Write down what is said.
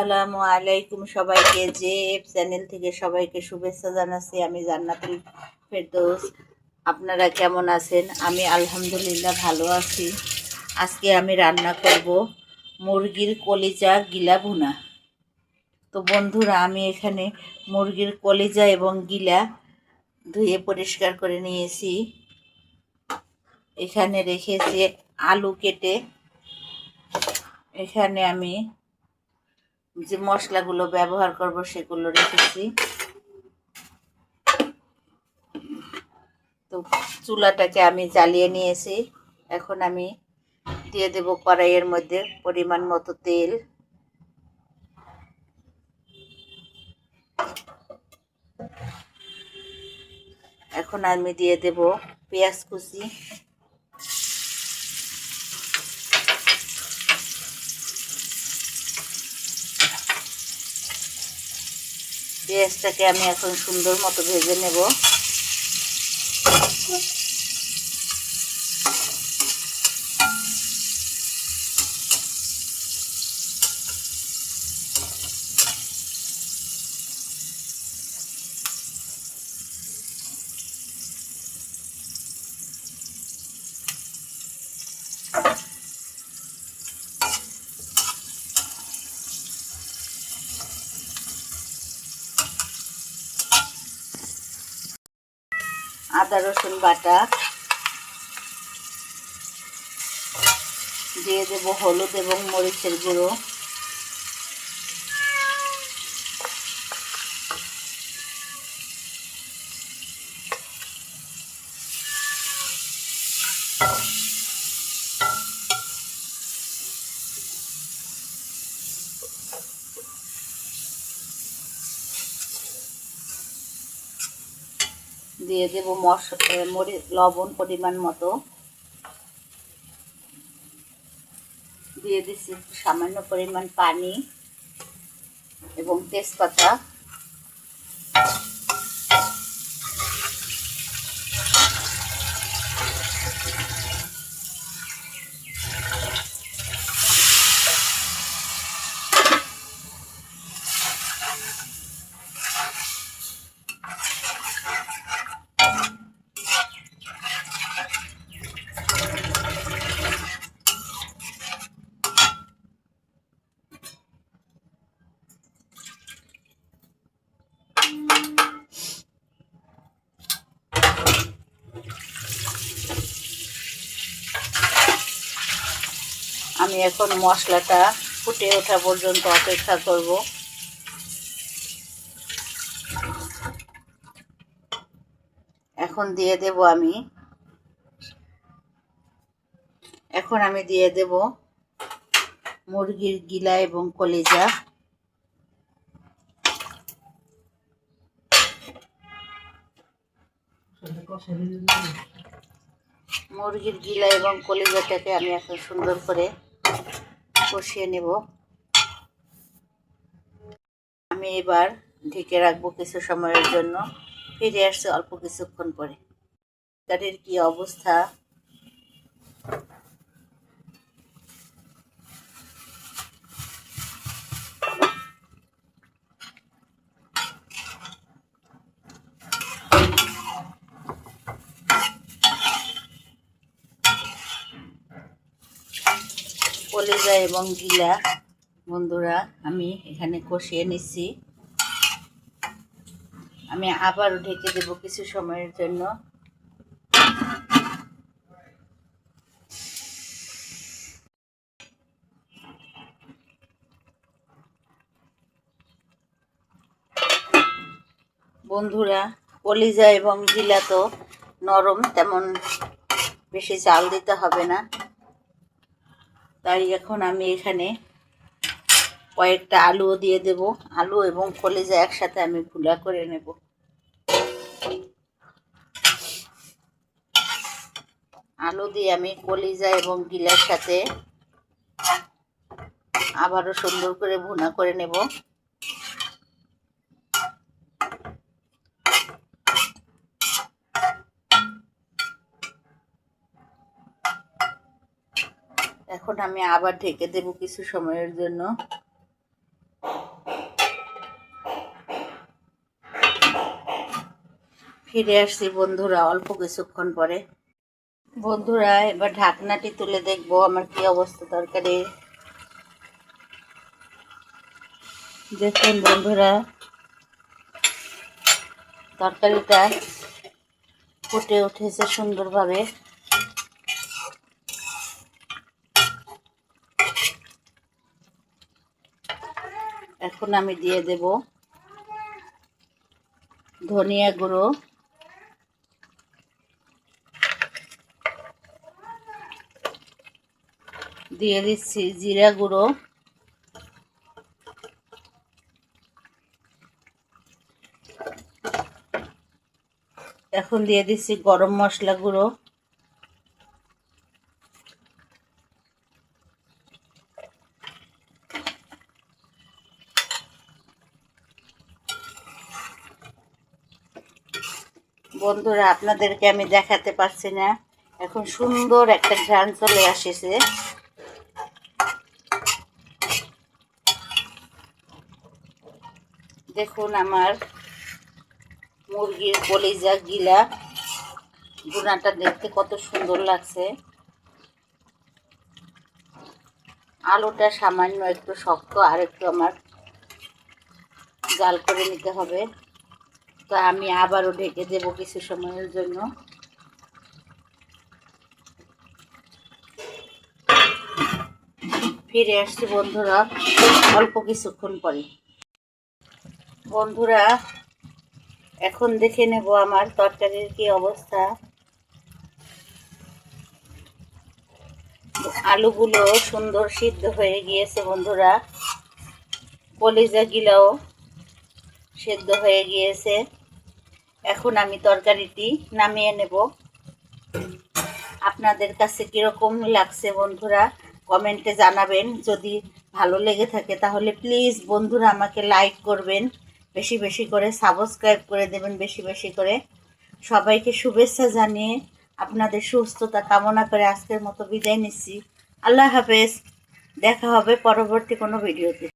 আসসালামু আলাইকুম সবাইকে। যে চ্যানেল থেকে সবাইকে শুভেচ্ছা জানাচ্ছি। আমি জান্নাতুল ফেরদৌস। আপনারা কেমন আছেন? আমি আলহামদুলিল্লাহ ভালো আছি। আজকে আমি রান্না করব মুরগির কলিজা গিলা ভুনা। তো বন্ধুরা, আমি এখানে মুরগির কলিজা এবং গিলা ধুয়ে পরিষ্কার করে নিয়েছি। এখানে রেখেছি আলু কেটে। এখানে আমি যে মশলাগুলো ব্যবহার করব সেগুলো রেখেছি। তো চুলাটাকে আমি জ্বালিয়ে নিয়েছি। এখন আমি দিয়ে দেব কড়াইয়ের মধ্যে পরিমাণ মতো তেল। এখন আমি দিয়ে দেব পেঁয়াজ কুচি। পেঁয়াজটাকে আমি এখন সুন্দর মতো ভেজে নেব। আদা রসুন বাটা দিয়ে দেব, হলুদ এবং মরিচের গুঁড়ো, দিয়ে দেব লবণ পরিমাণ মতো, দিয়ে দিচ্ছি সামান্য পরিমাণ পানি এবং তেজপাতা। আমি এখন মশলাটা ফুটে ওঠা পর্যন্ত অপেক্ষা করব। এখন আমি দিয়ে দেব মুরগির গিলা এবং কলিজা। মুরগির গিলা এবং কলিজাটাকে আমি এখন সুন্দর করে কষিয়ে নেব। আমি এবার ঢেকে রাখবো কিছু সময়ের জন্য। ফিরে আসছে অল্প কিছুক্ষণ পরে। তরকারির কি অবস্থা! কলিজা এবং গিলা বন্ধুরা আমি এখানে কষিয়ে নিচ্ছি। আমি আবারও ঢেকে দেব কিছু সময়ের জন্য। বন্ধুরা, কলিজা এবং গিলা তো নরম, তেমন বেশি জাল দিতে হবে না। তাই এখন আমি এখানে কয়েকটা আলুও দিয়ে দেব। আলু এবং কলিজা একসাথে আমি ভুনা করে নেব। আলু দিয়ে আমি কলিজা এবং গিলার সাথে আবারও সুন্দর করে ভুনা করে নেব। এখন আমি আবার ঢেকে দেব কিছু সময়ের জন্য। ফিরে আসছি বন্ধুরা অল্প কিছুক্ষণ পরে। বন্ধুরা এবার ঢাকনাটি তুলে দেখবো আমার কি অবস্থা তরকারির। দেখুন বন্ধুরা, তরকারিটা ফুটে উঠেছে সুন্দরভাবে। এখন আমি দিয়ে দেব ধনিয়া গুঁড়ো, দিয়ে দিচ্ছি জিরা গুঁড়ো, এখন দিয়ে দিচ্ছি গরম মশলা গুঁড়ো, বন্ধুরা আপনাদেরকে আমি দেখাতে পারছি না, এখন সুন্দর একটা ঘ্রাণ চলে আসছে। দেখুন আমার মুরগির কলিজা গিলা ভুনাটা দেখতে কত সুন্দর লাগছে। আলুটা সামান্য একটু শক্ত, আর একটু আমার জাল করে নিতে হবে। তো আমি আবারও ঢেকে দেব কিছু সময়ের জন্য। ফিরে আসছি বন্ধুরা অল্প কিছুক্ষণ পরে। বন্ধুরা এখন দেখে নেব আমার তরকারির কি অবস্থা। আলুগুলো সুন্দর সিদ্ধ হয়ে গিয়েছে বন্ধুরা, কলিজা গিলাও সিদ্ধ হয়ে গিয়েছে। এখন আমি তরকারিটি নামিয়ে নেব। আপনাদের কাছে কীরকম লাগছে বন্ধুরা কমেন্টে জানাবেন। যদি ভালো লেগে থাকে তাহলে প্লিজ বন্ধুরা আমাকে লাইক করবেন, বেশি বেশি করে সাবস্ক্রাইব করে দেবেন, বেশি বেশি করে। সবাইকে শুভেচ্ছা জানিয়ে আপনাদের সুস্থতা কামনা করে আজকের মতো বিদায় নিচ্ছি। আল্লাহ হাফেজ, দেখা হবে পরবর্তী কোনো ভিডিওতে।